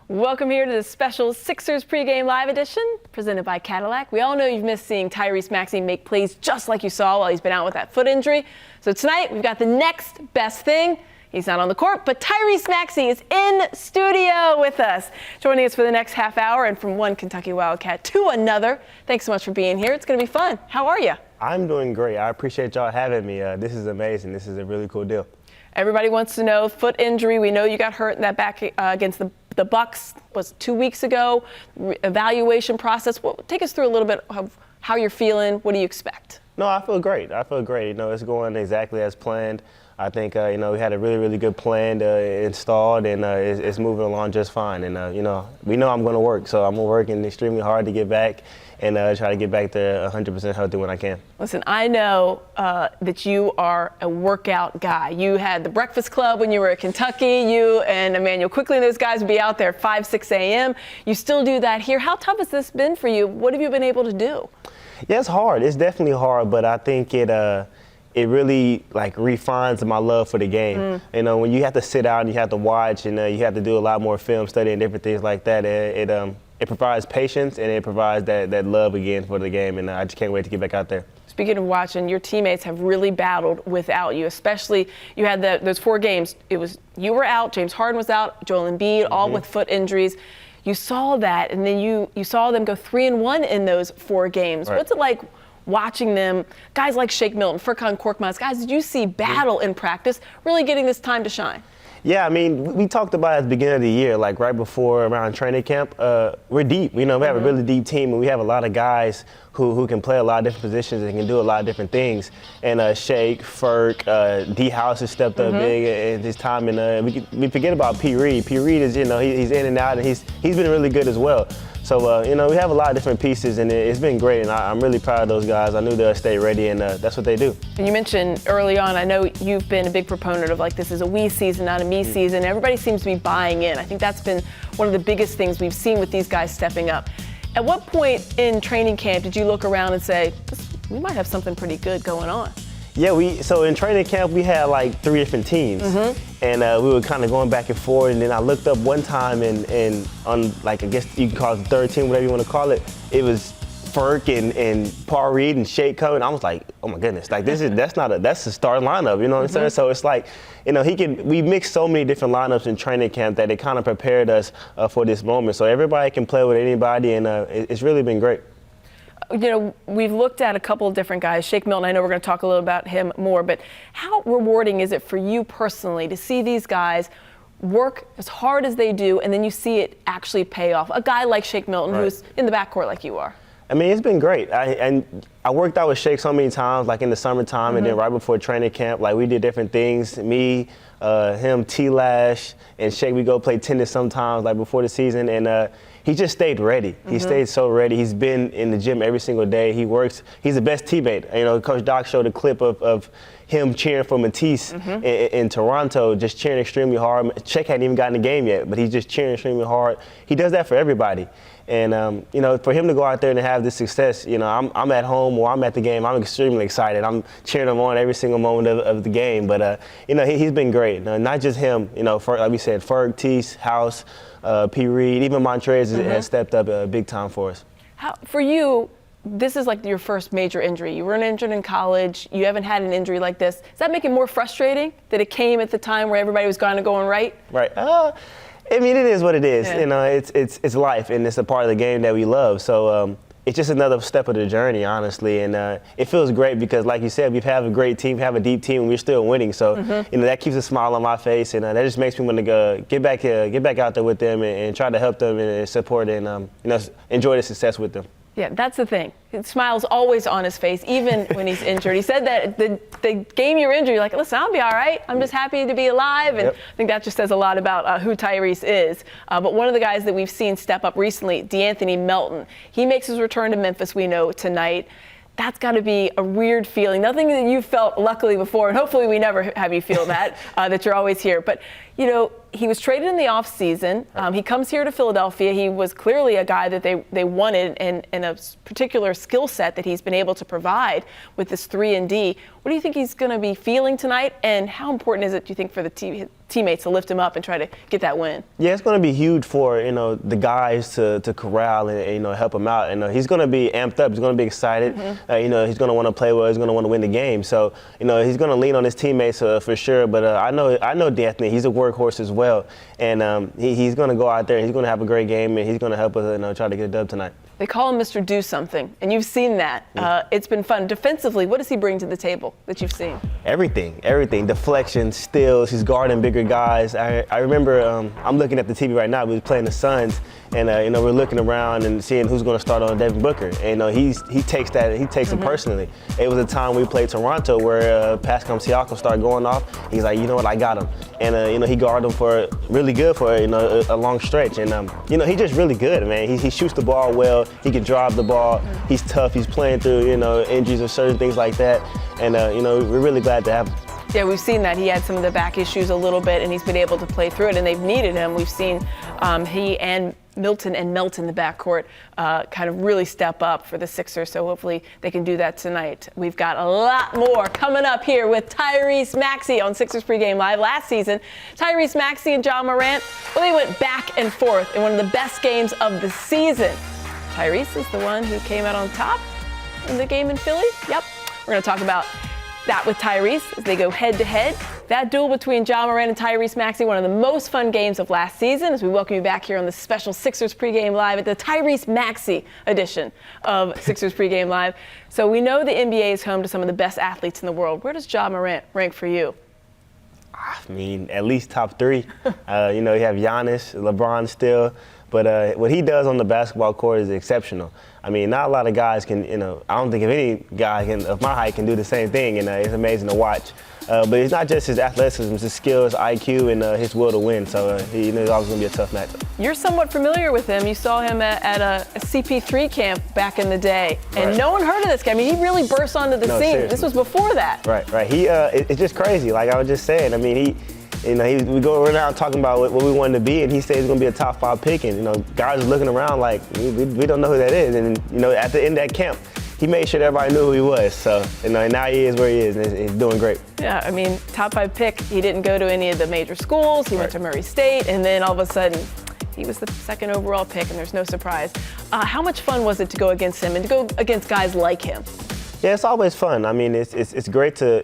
Welcome here to the special Sixers Pregame Live edition presented by Cadillac. We all know you've missed seeing Tyrese Maxey make plays just like you saw while he's been out with that foot injury. So tonight we've got the next best thing. He's not on the court, but Tyrese Maxey is in studio with us, joining us for the next half hour, and from one Kentucky Wildcat to another. Thanks so much for being here. It's going to be fun. How are you? I'm doing great. I appreciate y'all having me. This is amazing. This is a really cool deal. Everybody wants to know foot injury. We know you got hurt in that back against the Bucks was 2 weeks ago. Evaluation process. Well, take us through a little bit of how you're feeling. What do you expect? No, I feel great. It's going exactly as planned. I think, we had a really, really good plan installed, and it's moving along just fine. And, we know I'm going to work, so I'm working extremely hard to get back and try to get back to 100% healthy when I can. Listen, I know that you are a workout guy. You had the Breakfast Club when you were at Kentucky. You and Emmanuel Quickly and those guys would be out there at 5, 6 a.m. You still do that here. How tough has this been for you? What have you been able to do? Yeah, it's hard. It's definitely hard, but I think it really refines my love for the game. When you have to sit out and you have to watch and you have to do a lot more film study and different things like that, it provides patience and it provides that love again for the game, and I just can't wait to get back out there. Speaking of watching, your teammates have really battled without you, especially you had those 4 games. It was you were out, James Harden was out, Joel Embiid, all with foot injuries. You saw that, and then you saw them go 3-1 in those 4 games. Right. What's it like watching them, guys like Shake Milton, Furkan Korkmaz, guys did you see battle in practice, really getting this time to shine? Yeah, we talked about it at the beginning of the year, right before around training camp. We're deep. We have a really deep team, and we have a lot of guys who can play a lot of different positions and can do a lot of different things. And Shake, Furk, D House has stepped up big in his time, and we forget about P. Reed. P. Reed is, he's in and out, and he's been really good as well. So, we have a lot of different pieces, and it's been great, and I'm really proud of those guys. I knew they'll stay ready, and that's what they do. And you mentioned early on, I know you've been a big proponent of this is a we season, not a me season. Everybody seems to be buying in. I think that's been one of the biggest things we've seen with these guys stepping up. At what point in training camp did you look around and say, we might have something pretty good going on? Yeah, so in training camp, we had 3 different teams, and we were kind of going back and forth, and then I looked up one time, and on, I guess you can call it the 3rd team, whatever you want to call it, it was Furk and Paul Reed and Shake coming. I was like, oh my goodness, that's the starting lineup, you know what I'm saying? So it's we mixed so many different lineups in training camp that it kind of prepared us for this moment. So everybody can play with anybody, and it's really been great. We've looked at a couple of different guys. Shake Milton, I know we're going to talk a little about him more, but how rewarding is it for you personally to see these guys work as hard as they do, and then you see it actually pay off? A guy like Shake Milton, who's in the backcourt like you are. It's been great. I worked out with Shake so many times, in the summertime, and then right before training camp, we did different things. Me, him, T-Lash, and Shake, we go play tennis sometimes, before the season, and he just stayed ready. He stayed so ready. He's been in the gym every single day. He works. He's the best teammate. Coach Doc showed a clip of him cheering for Matisse in Toronto, just cheering extremely hard. Shake hadn't even gotten the game yet, but he's just cheering extremely hard. He does that for everybody. And, for him to go out there and have this success, I'm at home or I'm at the game, I'm extremely excited. I'm cheering him on every single moment of the game. But, he's been great. Not just him, like we said, Ferg, Tease, House, P. Reed, even Montrez has stepped up big time for us. For you, this is your first major injury. You weren't injured in college. You haven't had an injury like this. Does that make it more frustrating that it came at the time where everybody was going right? Right. It is what it is. Yeah. It's life, and it's a part of the game that we love. So it's just another step of the journey, honestly. And it feels great because, like you said, we have a great team, we have a deep team, and we're still winning. So that keeps a smile on my face, and that just makes me want to go get back out there with them and try to help them and support and enjoy the success with them. Yeah, that's the thing. His smile's always on his face, even when he's injured. He said that the game you're injured, you're like, listen, I'll be all right. I'm just happy to be alive. And I think that just says a lot about who Tyrese is. But one of the guys that we've seen step up recently, DeAnthony Melton, he makes his return to Memphis, we know, tonight. That's got to be a weird feeling. Nothing that you felt luckily before, and hopefully we never have you feel that, that you're always here. But You know, he was traded in the offseason. He comes here to Philadelphia. He was clearly a guy that they wanted and a particular skill set that he's been able to provide with this 3-and-D. What do you think he's going to be feeling tonight, and how important is it, do you think, for the teammates to lift him up and try to get that win? Yeah, it's going to be huge for, the guys to corral and help him out. And he's going to be amped up. He's going to be excited. He's going to want to play well. He's going to want to win the game. So, he's going to lean on his teammates for sure. But I know D'Anthony. He's a workhorse as well. And he's going to go out there and he's going to have a great game, and he's going to help us try to get a dub tonight. They call him Mr. Do Something, and you've seen that. It's been fun. Defensively, what does he bring to the table that you've seen? Everything. Deflection, steals. He's guarding bigger guys. I remember I'm looking at the TV right now. We was playing the Suns, and we're looking around and seeing who's going to start on Devin Booker. And he takes it personally. It was a time we played Toronto where Pascal Siakam started going off. He's like, you know what, I got him. And he guarded him for really good for a long stretch. And he's just really good, man. He shoots the ball well. He can drive the ball. He's tough. He's playing through injuries or certain things like that. And we're really glad to have him. Yeah, we've seen that. He had some of the back issues a little bit, and he's been able to play through it, and they've needed him. We've seen he and Milton and Melt in the backcourt kind of really step up for the Sixers, so hopefully they can do that tonight. We've got a lot more coming up here with Tyrese Maxey on Sixers Pregame Live. Last season, Tyrese Maxey and John Morant, well, they went back and forth in one of the best games of the season. Tyrese is the one who came out on top in the game in Philly. Yep, we're going to talk about that with Tyrese as they go head-to-head. That duel between John Morant and Tyrese Maxey, one of the most fun games of last season, as we welcome you back here on the special Sixers Pregame Live at the Tyrese Maxey edition of Sixers Pregame Live. So we know the NBA is home to some of the best athletes in the world. Where does John Morant rank for you? I mean, at least top 3. You have Giannis, LeBron still. But what he does on the basketball court is exceptional. I mean, not a lot of guys can, I don't think if any guy of my height can do the same thing, and it's amazing to watch. But it's not just his athleticism, it's his skills, IQ, and his will to win. So he's always going to be a tough matchup. You're somewhat familiar with him. You saw him at a CP3 camp back in the day, and right. No one heard of this guy. I mean, he really burst onto the scene. Seriously. This was before that. Right. It's just crazy. Like I was just saying, I mean, we go around talking about what we wanted to be, and he says he's going to be a top 5 pick. And, guys are looking around like, we don't know who that is. And, at the end of that camp, he made sure that everybody knew who he was. So, now he is where he is, and he's doing great. Yeah, I mean, top 5 pick. He didn't go to any of the major schools. He went to Murray State, and then all of a sudden, he was the 2nd overall pick, and there's no surprise. How much fun was it to go against him and to go against guys like him? Yeah, it's always fun. I mean, it's great to.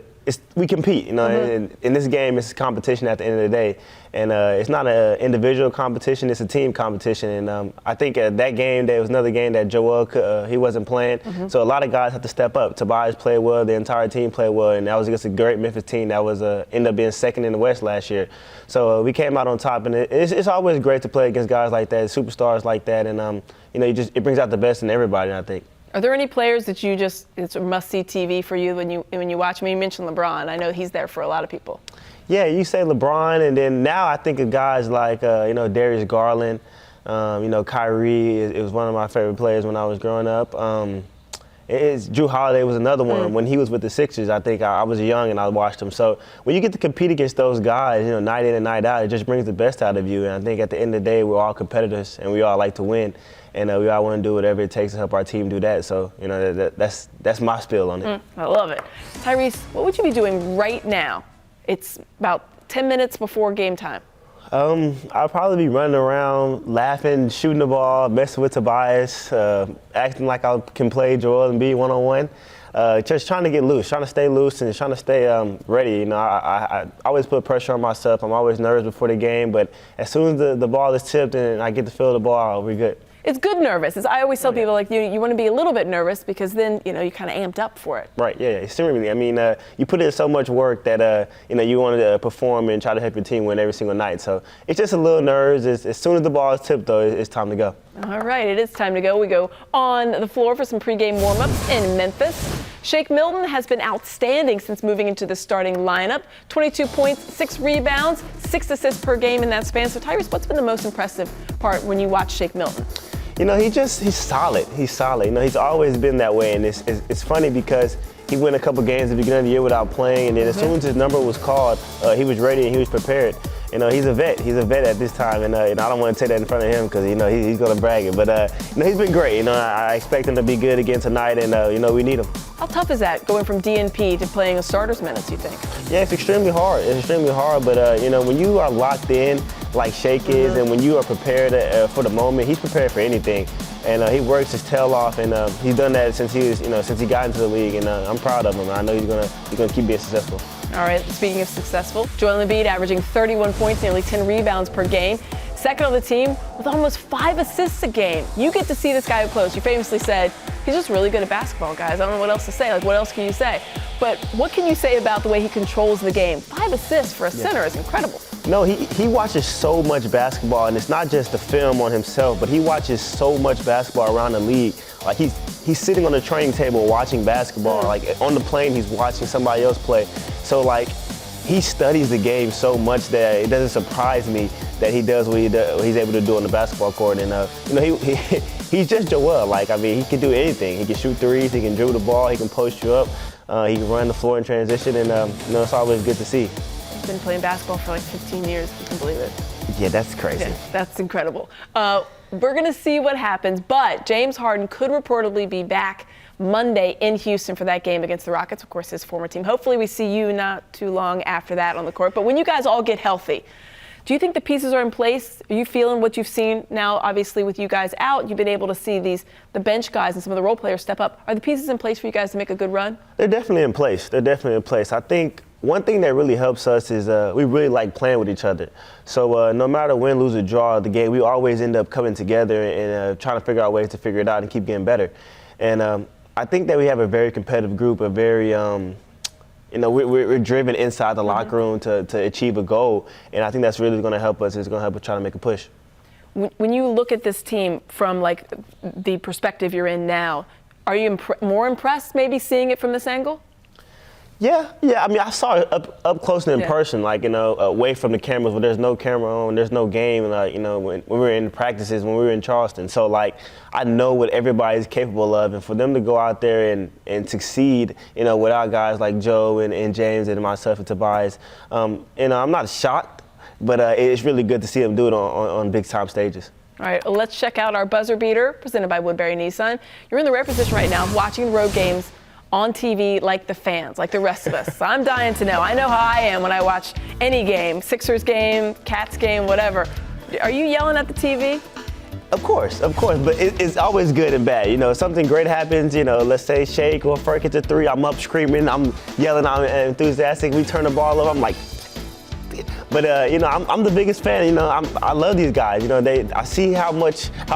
We compete, in this game, it's competition at the end of the day. And it's not an individual competition, it's a team competition. And I think at that game, there was another game that Joel, he wasn't playing. So a lot of guys have to step up. Tobias played well, the entire team played well, and that was against a great Memphis team that was ended up being 2nd in the West last year. So we came out on top, and it's always great to play against guys like that, superstars like that. And, it brings out the best in everybody, I think. Are there any players that it's a must-see TV for you when you watch? I mean, you mentioned LeBron. I know he's there for a lot of people. Yeah, you say LeBron, and then now I think of guys like, Darius Garland, Kyrie. It was one of my favorite players when I was growing up. Drew Holiday was another one. When he was with the Sixers, I think I was young and I watched him. So when you get to compete against those guys, night in and night out, it just brings the best out of you. And I think at the end of the day, we're all competitors and we all like to win. And we all want to do whatever it takes to help our team do that. So, that's my spill on it. I love it. Tyrese, what would you be doing right now? It's about 10 minutes before game time. I'll probably be running around, laughing, shooting the ball, messing with Tobias, acting like I can play Joel and be one-on-one. Just trying to get loose, trying to stay loose and trying to stay ready. I always put pressure on myself. I'm always nervous before the game, but as soon as the ball is tipped and I get to feel the ball, we're good. It's good nervous. I always tell people, like, you want to be a little bit nervous because then, you're kind of amped up for it. Right, yeah, extremely. I mean, you put in so much work that, you want to perform and try to help your team win every single night. So it's just a little nerves. As soon as the ball is tipped, though, it's time to go. All right, it is time to go. We go on the floor for some pregame warm-ups in Memphis. Shake Milton has been outstanding since moving into the starting lineup. 22 points, 6 rebounds, 6 assists per game in that span. So, Tyrese, what's been the most impressive part when you watch Shake Milton? He's solid. He's solid. He's always been that way. And it's funny because he went a couple games at the beginning of the year without playing. And then as soon as his number was called, he was ready and he was prepared. he's a vet. He's a vet at this time, and I don't want to take that in front of him because he's going to brag it. But he's been great. I expect him to be good again tonight, and we need him. How tough is that going from DNP to playing a starter's minutes, you think? Yeah, it's extremely hard. It's extremely hard, but when you are locked in like Shake is, and when you are prepared for the moment, he's prepared for anything. And he works his tail off, and he's done that since he got into the league, and I'm proud of him. I know he's gonna keep being successful. All right, speaking of successful, Joel Embiid averaging 31 points, nearly 10 rebounds per game. Second on the team with almost 5 assists a game. You get to see this guy up close. You famously said, he's just really good at basketball, guys. I don't know what else to say. Like, what else can you say? But what can you say about the way he controls the game? 5 assists for a center is incredible. No, he watches so much basketball, and it's not just the film on himself, but he watches so much basketball around the league. Like, he's sitting on the training table watching basketball. Like, on the plane, he's watching somebody else play. So, like, he studies the game so much that it doesn't surprise me that he does what he's able to do on the basketball court. And he's just Joel. Like, I mean, he can do anything. He can shoot threes, he can dribble the ball, he can post you up, he can run the floor in transition, and it's always good to see. He's been playing basketball for like 15 years. You can believe it. Yeah, that's crazy. Yeah, that's incredible. We're going to see what happens, but James Harden could reportedly be back Monday in Houston for that game against the Rockets, of course, his former team. Hopefully we see you not too long after that on the court. But when you guys all get healthy, do you think the pieces are in place? Are you feeling what you've seen now, obviously, with you guys out? You've been able to see the bench guys and some of the role players step up. Are the pieces in place for you guys to make a good run? They're definitely in place. I think one thing that really helps us is we really like playing with each other. So no matter win, lose, or draw the game, we always end up coming together and trying to figure out ways to figure it out and keep getting better. And I think that we have a very competitive group, a very, we're driven inside the locker room to achieve a goal. And I think that's really going to help us. It's going to help us try to make a push. When you look at this team from like the perspective you're in now, are you more impressed maybe seeing it from this angle? Yeah. I mean, I saw it up close and in person, like, away from the cameras where there's no camera on, there's no game, like, when we were in practices, when we were in Charleston. So, like, I know what everybody's capable of, and for them to go out there and succeed, without guys like Joe and James and myself and Tobias, I'm not shocked, but it's really good to see them do it on big-time stages. All right, well, let's check out our buzzer beater presented by Woodbury Nissan. You're in the rare position right now of watching road games on TV like the fans, like the rest of us. So I'm dying to know. I know how I am when I watch any game, Sixers game, Cats game, whatever. Are you yelling at the TV? Of course, but it's always good and bad. Something great happens, let's say Shake or Ferk hits a 3, I'm up screaming, I'm yelling, I'm enthusiastic, we turn the ball over, I'm like, but I'm the biggest fan. I love these guys. I see how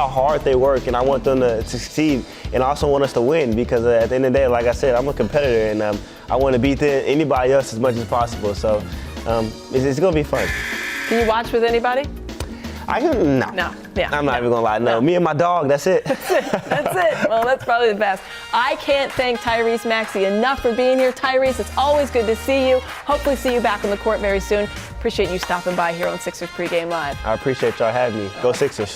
hard they work, and I want them to succeed, and I also want us to win because at the end of the day, like I said, I'm a competitor, and I want to beat anybody else as much as possible. So it's gonna be fun. Can you watch with anybody? No. Yeah. I'm not even gonna lie. No, me and my dog. That's it. That's it. Well, that's probably the best. I can't thank Tyrese Maxey enough for being here. Tyrese, it's always good to see you. Hopefully see you back on the court very soon. Appreciate you stopping by here on Sixers Pregame Live. I appreciate y'all having me. Go Sixers.